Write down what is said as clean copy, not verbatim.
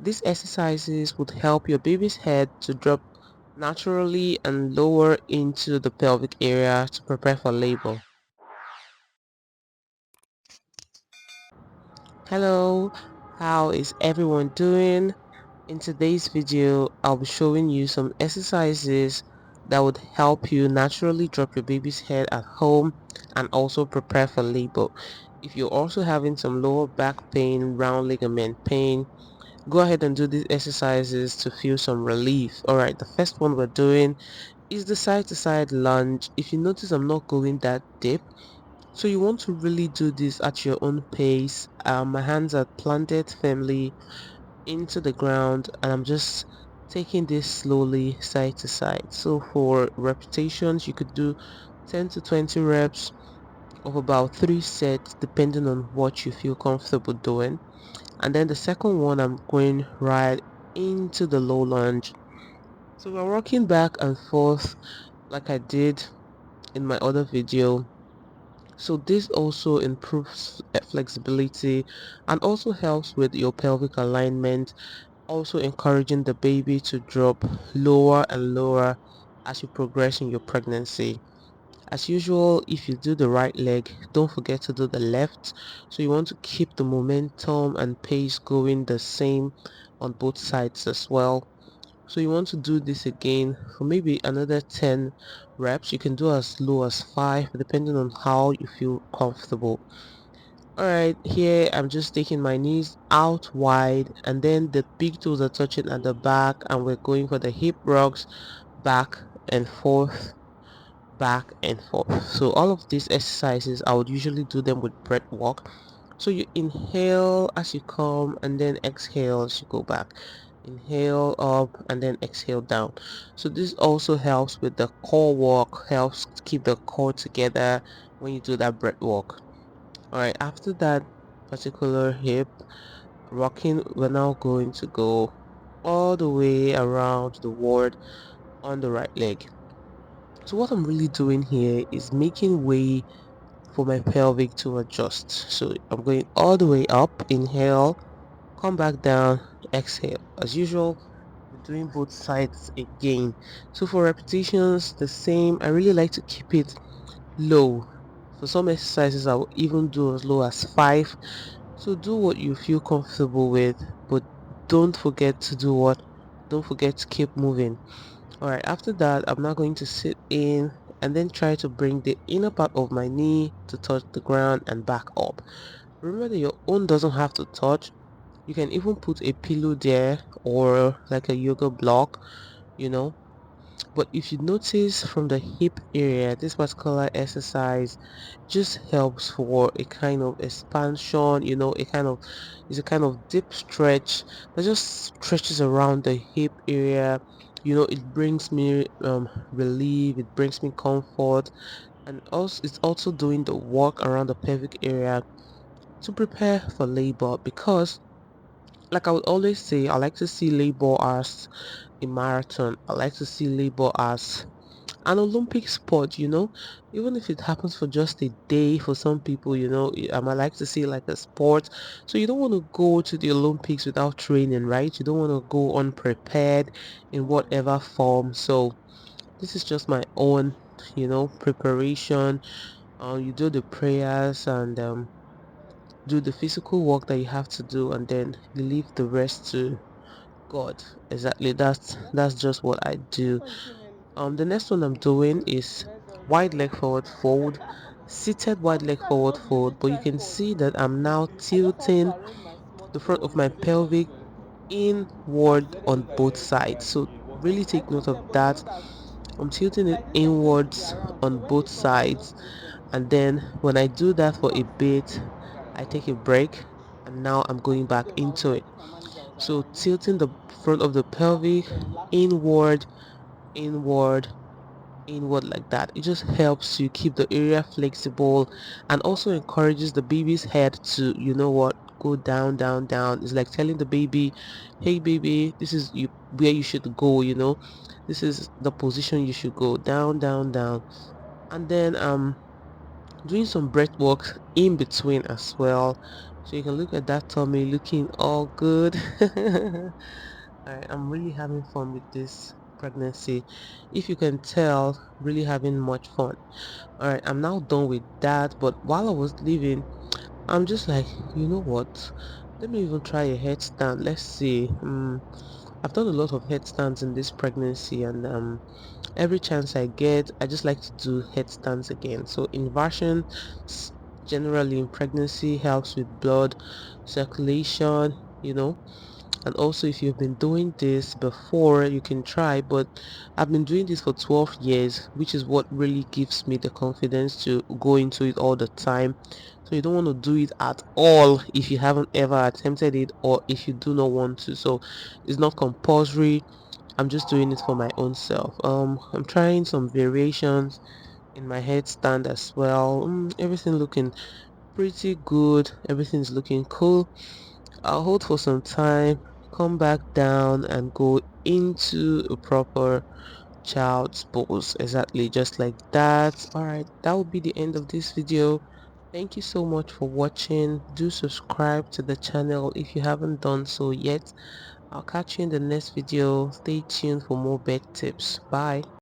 These exercises would help your baby's head to drop naturally and lower into the pelvic area to prepare for labor. Hello, how is everyone doing? In today's video, I'll be showing you some exercises that would help you naturally drop your baby's head at home and also prepare for labor. If you're also having some lower back pain, round ligament pain, go ahead and do these exercises to feel some relief. All right, the first one we're doing is the side to side lunge. If you notice, I'm not going that deep. So you want to really do this at your own pace. My hands are planted firmly into the ground and I'm just taking this slowly side to side. So for repetitions, you could do 10 to 20 reps of about 3 sets depending on what you feel comfortable doing. And then the second one, I'm going right into the low lunge. So we're rocking back and forth like I did in my other video. So this also improves flexibility and also helps with your pelvic alignment, also encouraging the baby to drop lower and lower as you progress in your pregnancy. As usual, if you do the right leg, don't forget to do the left. So you want to keep the momentum and pace going the same on both sides as well. So you want to do this again for maybe another 10 reps. You can do as low as 5 depending on how you feel comfortable. All right, here I'm just taking my knees out wide and then the big toes are touching at the back and we're going for the hip rocks back and forth, back and forth. So all of these exercises I would usually do them with breath walk. So you inhale as you come and then exhale as you go back. Inhale up and then exhale down. So this also helps with the core walk, helps keep the core together when you do that breath walk. All right, after that particular hip rocking, we're now going to go all the way around the ward on the right leg. So what I'm really doing here is making way for my pelvic to adjust. So I'm going all the way up, inhale, come back down, exhale. As usual, we're doing both sides again. So for repetitions, the same. I really like to keep it low. For some exercises, I will even do as low as 5. So do what you feel comfortable with, but don't forget to do what? Don't forget to keep moving. All right, after that, I'm now going to sit in and then try to bring the inner part of my knee to touch the ground and back up. Remember that your own doesn't have to touch. You can even put a pillow there or like a yoga block, you know. But if you notice from the hip area, this particular exercise just helps for a kind of expansion, a kind of is a kind of deep stretch that just stretches around the hip area. It brings me relief, it brings me comfort, and also it's also doing the work around the pelvic area to prepare for labor because like I would always say, I like to see labor as a marathon. I like to see labor as an Olympic sport, even if it happens for just a day for some people, I might like to see like a sport. So you don't want to go to the Olympics without training, right? You don't want to go unprepared in whatever form. So this is just my own, preparation. You do the prayers and do the physical work that you have to do, and then you leave the rest to God. Exactly. That's just what I do. The next one I'm doing is wide leg forward fold, seated wide leg forward fold, but you can see that I'm now tilting the front of my pelvic inward on both sides. So really take note of that. I'm tilting it inwards on both sides, and then when I do that for a bit, I take a break, and now I'm going back into it. So tilting the front of the pelvic inward, inward, inward like that. It just helps you keep the area flexible and also encourages the baby's head to, go down, down, down. It's like telling the baby, hey baby, this is you where you should go, this is the position you should go down, down, down. And then doing some breath work in between as well So you can look at that tummy looking all good. All right, I'm really having fun with this pregnancy. If you can tell, really having much fun. All right, I'm now done with that. But while I was leaving, I'm just like, you know what? Let me even try a headstand. Let's see. I've done a lot of headstands in this pregnancy, and every chance I get, I just like to do headstands again. So inversion generally in pregnancy helps with blood circulation, and also if you've been doing this before, you can try. But I've been doing this for 12 years, which is what really gives me the confidence to go into it all the time. So you don't want to do it at all if you haven't ever attempted it, or if you do not want to. So it's not compulsory. I'm just doing it for my own self. I'm trying some variations in my headstand as well. Everything looking pretty good. Everything's looking cool. I'll hold for some time, come back down and go into a proper child's pose, exactly just like that. All right, that will be the end of this video. Thank you so much for watching. Do subscribe to the channel if you haven't done so yet. I'll catch you in the next video. Stay tuned for more bed tips. Bye.